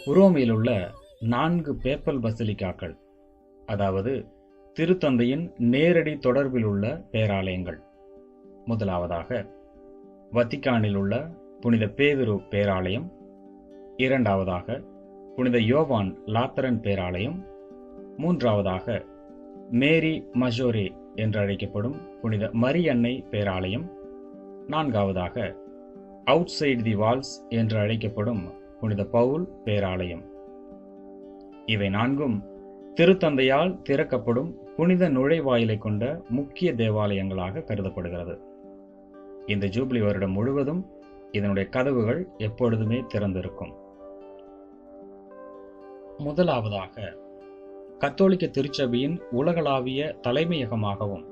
உரோமையில் உள்ள 4 பேப்பல் பசிலிக்காக்கள், அதாவது திருத்தந்தையின் நேரடி தொடர்பில் உள்ள பேராலயங்கள். முதலாவதாக வத்திக்கானில் உள்ள புனித பேதுரு பேராலயம், இரண்டாவதாக புனித யோவான் லாத்தரன் பேராலயம், மூன்றாவதாக மேரி மஜோரே என்று அழைக்கப்படும் புனித மரியன்னை பேராலயம், நான்காவதாக அவுட்சைட் தி வால்ஸ் என்று அழைக்கப்படும் புனித பவுல் பேராலயம். இவை 4ம் திருத்தந்தையால் திறக்கப்படும் புனித நுழைவாயிலை கொண்ட முக்கிய தேவாலயங்களாக கருதப்படுகிறது. இந்த ஜூபிலி வருடம் முழுவதும் இதனுடைய கதவுகள் எப்பொழுதுமே திறந்திருக்கும். முதலாவதாக கத்தோலிக்க திருச்சபையின் உலகளாவிய தலைமையகமாகவும்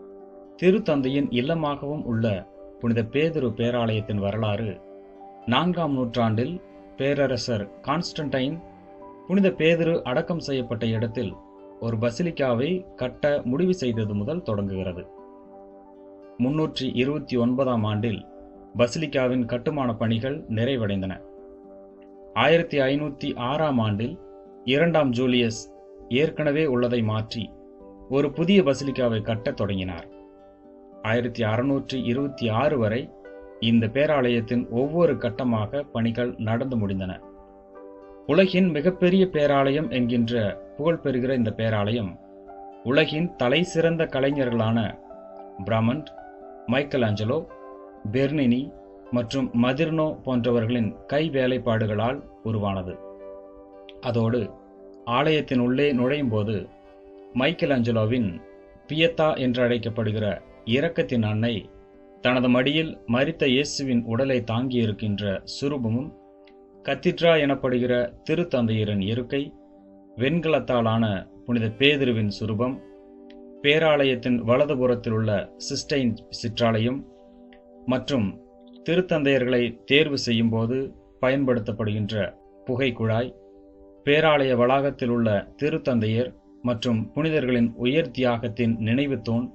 திருத்தந்தையின் இல்லமாகவும் உள்ள புனித பேதுரு பேராலயத்தின் வரலாறு 4ஆம் நூற்றாண்டில் பேரரசர் கான்ஸ்டன்டைன் புனித பேதுரு அடக்கம் செய்யப்பட்ட இடத்தில் ஒரு பசிலிக்காவை கட்ட முடிவு செய்தது முதல் தொடங்குகிறது. 329ஆம் ஆண்டில் பசிலிக்காவின் கட்டுமான பணிகள் நிறைவடைந்தன. 1506ஆம் ஆண்டில் 2ஆம் ஜூலியஸ் ஏற்கனவே உள்ளதை மாற்றி ஒரு புதிய பசிலிக்காவை கட்டத் தொடங்கினார். 1626 வரை இந்த பேராலயத்தின் ஒவ்வொரு கட்டமாக பணிகள் நடந்து முடிந்தன. உலகின் மிகப்பெரிய பேராலயம் என்கின்ற புகழ் பெறுகிற இந்த பேராலயம் உலகின் தலை சிறந்த கலைஞர்களான பிரமண்ட், மைக்கேல் ஆஞ்சலோ, பெர்னினி மற்றும் மதிர்னோ போன்றவர்களின் கை வேலைப்பாடுகளால் உருவானது. அதோடு ஆலயத்தின் உள்ளே நுழையும் போது மைக்கேல் ஆஞ்சலோவின் பியத்தா என்று அழைக்கப்படுகிற இரக்கத்தின் அன்னை தனது மடியில் மரித்த இயேசுவின் உடலை தாங்கியிருக்கின்ற சுரூபமும், கத்திட்ரா எனப்படுகிற திருத்தந்தையரின் இருக்கை, வெண்கலத்தாலான புனித பேதுருவின் சுரூபம், பேராலயத்தின் வலதுபுறத்தில் உள்ள சிஸ்டைன் சிற்றாலயம் மற்றும் திருத்தந்தையர்களை தேர்வு செய்யும் போது பயன்படுத்தப்படுகின்ற புகைக்குழாய், பேராலய வளாகத்தில் உள்ள திருத்தந்தையர் மற்றும் புனிதர்களின் உயர் தியாகத்தின் நினைவு தூண்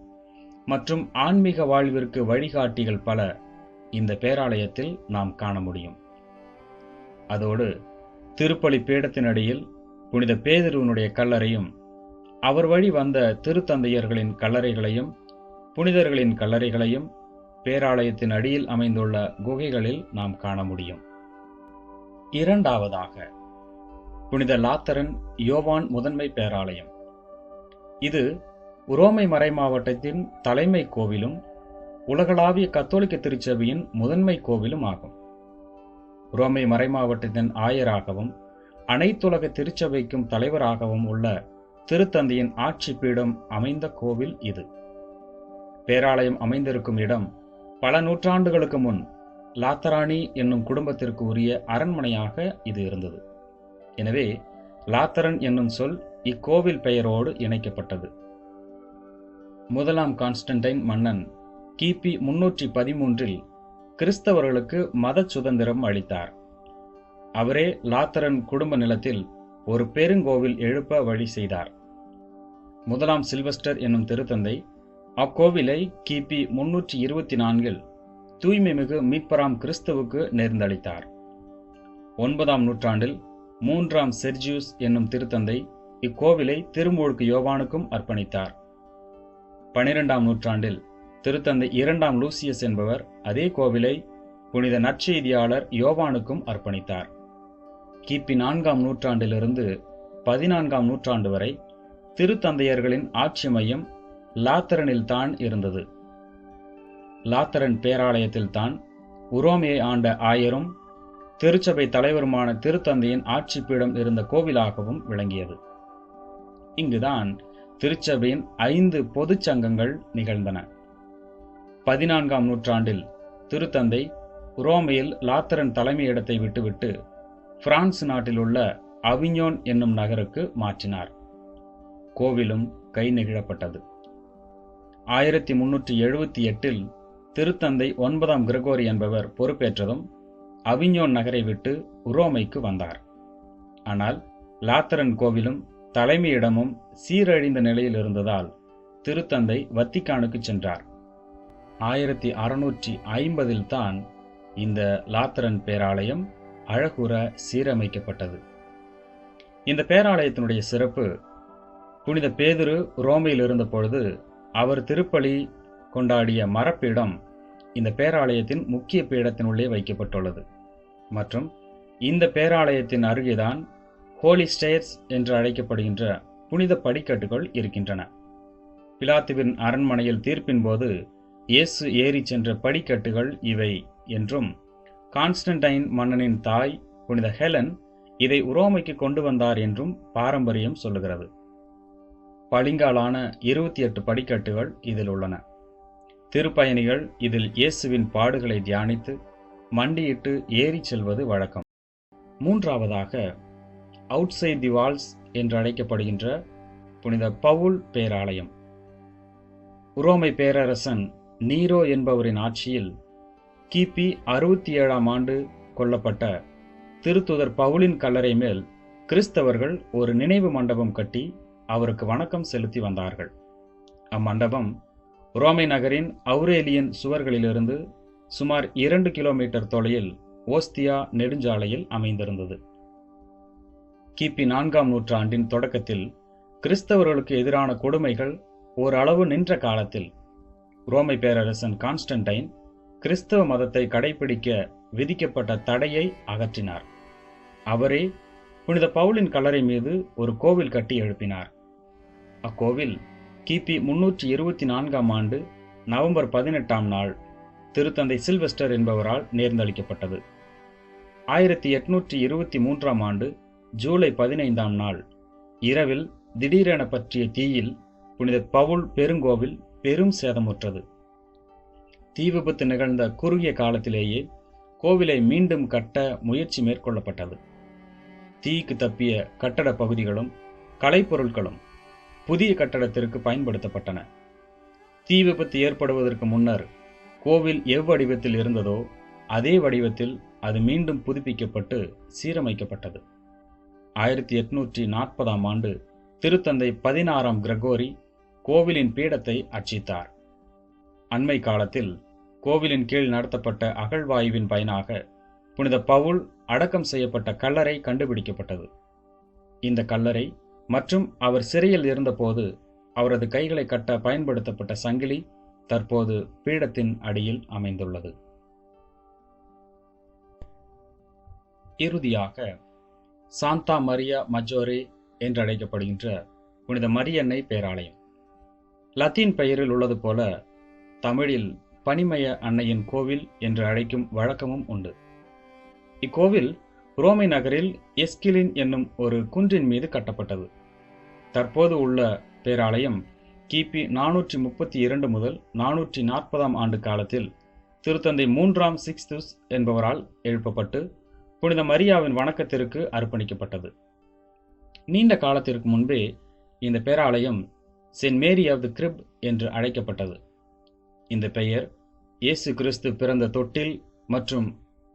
மற்றும் ஆன்மீக வாழ்விற்கு வழிகாட்டிகள் பல இந்த பேராலயத்தில் நாம் காண முடியும். அதோடு திருப்பலி பீடத்தினடியில் புனித பேதுருவினுடைய கல்லறையும், அவர் வழி வந்த திருத்தந்தையர்களின் கல்லறைகளையும் புனிதர்களின் கல்லறைகளையும் பேராலயத்தின் அடியில் அமைந்துள்ள குகைகளில் நாம் காண முடியும். இரண்டாவதாக புனித லாத்தரன் யோவான் முதன்மை பேராலயம். இது உரோமை மறைமாவட்டத்தின் தலைமை கோவிலும் உலகளாவிய கத்தோலிக்க திருச்சபையின் முதன்மை கோவிலும் ஆகும். உரோமை மறைமாவட்டத்தின் ஆயராகவும் அனைத்துலக திருச்சபைக்கும் தலைவராகவும் உள்ள திருத்தந்தையின் ஆட்சி பீடம் அமைந்த கோவில் இது. பேராலயம் அமைந்திருக்கும் இடம் பல நூற்றாண்டுகளுக்கு முன் லாத்தராணி என்னும் குடும்பத்திற்கு உரிய அரண்மனையாக இது இருந்தது. எனவே லாத்தரன் என்னும் சொல் இக்கோவில் பெயரோடு இணைக்கப்பட்டது. 1ஆம் கான்ஸ்டன்டைன் மன்னன் கிபி 313இல் கிறிஸ்தவர்களுக்கு மத சுதந்திரம் அளித்தார். அவரே லாத்தரன் குடும்ப நிலத்தில் ஒரு பெருங்கோவில் எழுப்ப வழி செய்தார். 1ஆம் சில்வஸ்டர் என்னும் திருத்தந்தை அக்கோவிலை கிபி 324இல் தூய்மைமிகு மீட்பராம் கிறிஸ்துவுக்கு நேர்ந்தளித்தார். 9ஆம் நூற்றாண்டில் 3ஆம் செர்ஜியூஸ் என்னும் திருத்தந்தை இக்கோவிலை திருமுழுக்கு யோவானுக்கும் அர்ப்பணித்தார். 12ஆம் நூற்றாண்டில் திருத்தந்தை 2ஆம் லூசியஸ் என்பவர் அதே கோவிலை புனித நற்செய்தியாளர் யோவானுக்கும் அர்ப்பணித்தார். கிபி 4ஆம் நூற்றாண்டிலிருந்து 14ஆம் நூற்றாண்டு வரை திருத்தந்தையர்களின் ஆட்சி மையம் லாத்தரனில்தான் இருந்தது. லாத்தரன் பேராலயத்தில்தான் உரோமையை ஆண்ட ஆயரும் திருச்சபை தலைவருமான திருத்தந்தையின் ஆட்சி பீடம் இருந்த கோவிலாகவும் விளங்கியது. இங்குதான் திருச்சபையின் 5 பொதுச் சங்கங்கள் நிகழ்ந்தன. 14ஆம் நூற்றாண்டில் திருத்தந்தை உரோமையில் லாத்தரன் தலைமையிடத்தை விட்டுவிட்டு பிரான்ஸ் நாட்டில் உள்ள அவிஞோன் என்னும் நகருக்கு மாற்றினார். கோவிலும் கை நெகிழப்பட்டது. 1378இல் திருத்தந்தை 9ஆம் கிரகோரி என்பவர் பொறுப்பேற்றதும் அவிஞோன் நகரை விட்டு உரோமைக்கு வந்தார். ஆனால் லாத்தரன் கோவிலும் தலைமையிடமும் சீரழிந்த நிலையில் இருந்ததால் திருத்தந்தை வத்திக்கானுக்கு சென்றார். 1650இல் தான் இந்த லாத்தரன் பேராலயம் அழகுற சீரமைக்கப்பட்டது. இந்த பேராலயத்தினுடைய சிறப்பு, புனித பேதுரு ரோமையில் இருந்த பொழுது அவர் திருப்பலி கொண்டாடிய மரப்பீடம் இந்த பேராலயத்தின் முக்கிய பீடத்தினுள்ளே வைக்கப்பட்டுள்ளது. மற்றும் இந்த பேராலயத்தின் அருகேதான் ஹோலி ஸ்டேர்ஸ் என்று அழைக்கப்படுகின்ற புனித படிக்கட்டுகள் இருக்கின்றன. பிலாத்துவின் அரண்மனையில் தீர்ப்பின் போது இயேசு ஏறி சென்ற படிக்கட்டுகள் இவை என்றும், கான்ஸ்டன்டைன் மன்னனின் தாய் புனித ஹெலன் இதை உரோமைக்கு கொண்டு வந்தார் என்றும் பாரம்பரியம் சொல்லுகிறது. பளிங்காலான 28 படிக்கட்டுகள் இதில் உள்ளன. திருப்பயணிகள் இதில் இயேசுவின் பாடுகளை தியானித்து மண்டியிட்டு ஏறி செல்வது வழக்கம். மூன்றாவதாக, அவுட்சைட் தி வால்ஸ் என்று அழைக்கப்படுகின்ற புனித பவுல் பேராலயம். உரோமை பேரரசன் நீரோ என்பவரின் ஆட்சியில் கிபி 67ஆம் ஆண்டு கொல்லப்பட்ட திருத்துதர் பவுலின் கல்லறை மேல் கிறிஸ்தவர்கள் ஒரு நினைவு மண்டபம் கட்டி அவருக்கு வணக்கம் செலுத்தி வந்தார்கள். அம்மண்டபம் ரோமை நகரின் அவுரேலியன் சுவர்களிலிருந்து சுமார் 2 கிலோமீட்டர் தொலைவில் ஓஸ்தியா நெடுஞ்சாலையில் அமைந்திருந்தது. கிபி 4ஆம் நூற்றாண்டின் தொடக்கத்தில் கிறிஸ்தவர்களுக்கு எதிரான கொடுமைகள் ஓரளவு நின்ற காலத்தில் ரோமை பேரரசன் கான்ஸ்டன்டைன் கிறிஸ்தவ மதத்தை கடைபிடிக்க விதிக்கப்பட்ட தடையை அகற்றினார். அவரே புனித பவுலின் கல்லறை மீது ஒரு கோவில் கட்டி எழுப்பினார். அக்கோவில் கிபி 324ஆம் ஆண்டு நவம்பர் 18ஆம் நாள் திருத்தந்தை சில்வெஸ்டர் என்பவரால் நேர்ந்தளிக்கப்பட்டது. 1823ஆம் ஆண்டு ஜூலை 15ஆம் நாள் இரவில் திடீரென பற்றிய தீயில் புனித பவுல் பெருங்கோவில் பெரும் சேதமுற்றது. தீ விபத்து நிகழ்ந்த குறுகிய காலத்திலேயே கோவிலை மீண்டும் கட்ட முயற்சி மேற்கொள்ளப்பட்டது. தீக்கு தப்பிய கட்டட பகுதிகளும் கலைப்பொருட்களும் புதிய கட்டடத்திற்கு பயன்படுத்தப்பட்டன. தீ விபத்து ஏற்படுவதற்கு முன்னர் கோவில் எவ்வடிவத்தில் இருந்ததோ அதே வடிவத்தில் அது மீண்டும் புதுப்பிக்கப்பட்டு சீரமைக்கப்பட்டது. 1840ஆம் ஆண்டு திருத்தந்தை 16ஆம் கிரகோரி கோவிலின் பீடத்தை அர்ச்சித்தார். அண்மை காலத்தில் கோவிலின் கீழ் நடத்தப்பட்ட அகழ்வாய்வின் பயனாக புனித பவுல் அடக்கம் செய்யப்பட்ட கல்லறை கண்டுபிடிக்கப்பட்டது. இந்த கல்லறை மற்றும் அவர் சிறையில் இருந்தபோது அவரது கைகளை கட்ட பயன்படுத்தப்பட்ட சங்கிலி தற்போது பீடத்தின் அடியில் அமைந்துள்ளது. இறுதியாக, சாந்தா மரியா மஜோரே என்று அழைக்கப்படுகின்ற புனித மரியன்னை பேராலயம். லத்தீன் பெயரில் உள்ளது போல தமிழில் பனிமய அன்னையின் கோவில் என்று அழைக்கும் வழக்கமும் உண்டு. இக்கோவில் ரோமை நகரில் எஸ்கிலின் என்னும் ஒரு குன்றின் மீது கட்டப்பட்டது. தற்போது உள்ள பேராலயம் கிபி 432 முதல் 440ஆம் ஆண்டு காலத்தில் திருத்தந்தை 3ஆம் சிக்ஸ்துஸ் என்பவரால் எழுப்பப்பட்டு புனித மரியாவின் வணக்கத்திற்கு அர்ப்பணிக்கப்பட்டது. நீண்ட காலத்திற்கு முன்பே இந்த பேராலயம் saint Mary of the crib என்று அழைக்கப்பட்டது. இந்த பெயர் இயேசு கிறிஸ்து பிறந்த தொட்டில் மற்றும்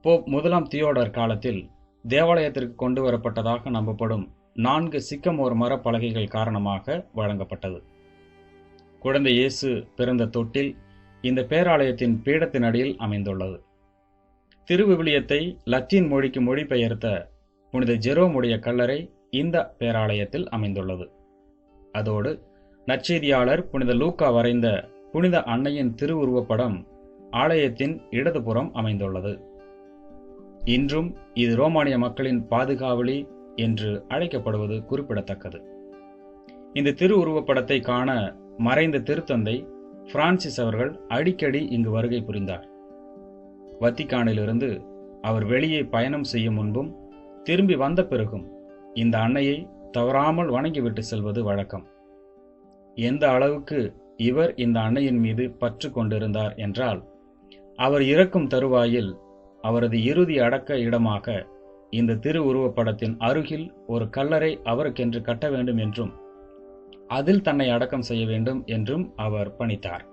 போப் 1ஆம் தியோடர் காலத்தில் தேவாலயத்திற்கு கொண்டு வரப்பட்டதாக நம்பப்படும் 4 சிக்கமோர் மர பலகைகள் காரணமாக வழங்கப்பட்டது. குழந்தை இயேசு பிறந்த தொட்டில் இந்த பேராலயத்தின் பீடத்தின் அடியில் அமைந்துள்ளது. திருவிவிலியத்தை லத்தீன் மொழிக்கு மொழிபெயர்த்த புனித ஜெரோமுடைய கல்லறை இந்த பேராலயத்தில் அமைந்துள்ளது. அதோடு நற்செய்தியாளர் புனித லூக்கா வரைந்த புனித அன்னையின் திருவுருவப்படம் ஆலயத்தின் இடதுபுறம் அமைந்துள்ளது. இன்றும் இது ரோமானிய மக்களின் பாதுகாவலி என்று அழைக்கப்படுவது குறிப்பிடத்தக்கது. இந்த திருவுருவப்படத்தை காண மறைந்த திருத்தந்தை பிரான்சிஸ் அவர்கள் அடிக்கடி இங்கு வருகை புரிந்தார். வத்திக்கானிலிருந்து அவர் வெளியே பயணம் செய்யும் முன்பும் திரும்பி வந்த பிறகும் இந்த அன்னையை தவறாமல் வணங்கிவிட்டு செல்வது வழக்கம். எந்த அளவுக்கு இவர் இந்த அன்னையின் மீது பற்று கொண்டிருந்தார் என்றால், அவர் இறக்கும் தருவாயில் அவரது இறுதி அடக்க இடமாக இந்த திருவுருவப்படத்தின் அருகில் ஒரு கல்லறை அவருக்கென்று கட்ட வேண்டும் என்றும் அதில் தன்னை அடக்கம் செய்ய வேண்டும் என்றும் அவர் பணித்தார்.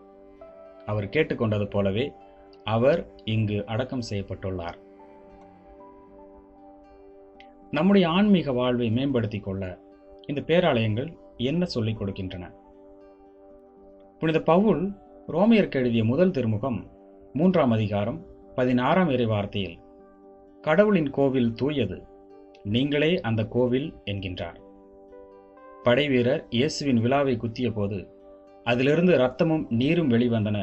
அவர் கேட்டுக்கொண்டது போலவே அவர் இங்கு அடக்கம் செய்யப்பட்டுள்ளார். நம்முடைய ஆன்மீக வாழ்வை மேம்படுத்திக் கொள்ள இந்த பேராலயங்கள் என்ன சொல்லிக் கொடுக்கின்றன? புனித பவுல் ரோமையருக்கு எழுதிய முதல் திருமுகம் 3ஆம் அதிகாரம் 16ஆம் இறைவார்த்தையில் கடவுளின் கோவில் தூயது, நீங்களே அந்த கோவில் என்கின்றார். படைவீரர் இயேசுவின் விலாவை குத்திய போது அதிலிருந்து இரத்தமும் நீரும் வெளிவந்தன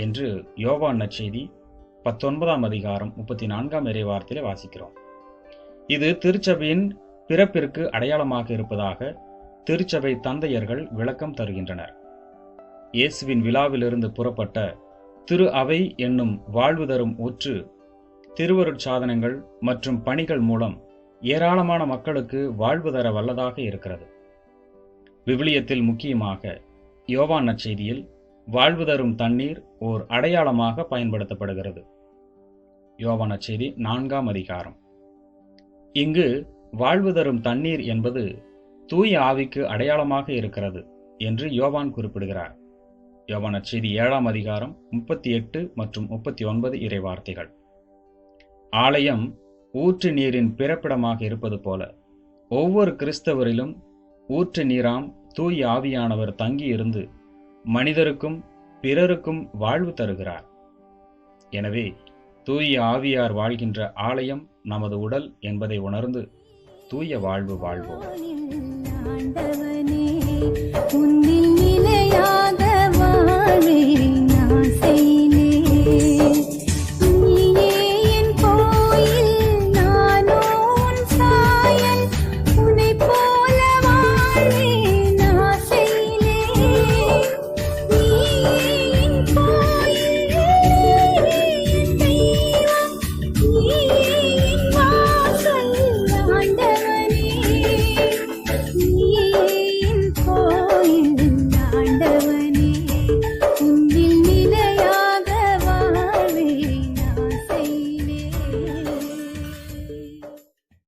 என்று யோவான் நற்செய்தி 19ஆம் அதிகாரம் 34ஆம் இறைவார்த்தையிலே வாசிக்கிறோம். இது திருச்சபையின் பிறப்பிற்கு அடையாளமாக இருப்பதாக திருச்சபை தந்தையர்கள் விளக்கம் தருகின்றனர். இயேசுவின் விழாவிலிருந்து புறப்பட்ட திரு அவை என்னும் வாழ்வு தரும் ஊற்று திருவருட்சாதனங்கள் மற்றும் பணிகள் மூலம் ஏராளமான மக்களுக்கு வாழ்வு தர வல்லதாக இருக்கிறது. விவிலியத்தில் முக்கியமாக யோவான் நற்செய்தியில் வாழ்வு தரும் தண்ணீர் ஓர் அடையாளமாக பயன்படுத்தப்படுகிறது. யோவான் நற்செய்தி 4ஆம் அதிகாரம். இங்கு வாழ்வு தரும் தண்ணீர் என்பது தூய ஆவிக்கு அடையாளமாக இருக்கிறது என்று யோவான் குறிப்பிடுகிறார். யோவான் நற்செய்தி 7ஆம் அதிகாரம் 38 மற்றும் 39 இறைவார்த்தைகள். ஆலயம் ஊற்று நீரின் பிறப்பிடமாக இருப்பது போல ஒவ்வொரு கிறிஸ்தவரிலும் ஊற்று நீராம் தூய ஆவியானவர் தங்கியிருந்து மனிதருக்கும் பிறருக்கும் வாழ்வு தருகிறார். எனவே தூய ஆவியார் வாழ்கின்ற ஆலயம் நமது உடல் என்பதை உணர்ந்து தூய வாழ்வு வாழ்வோம்.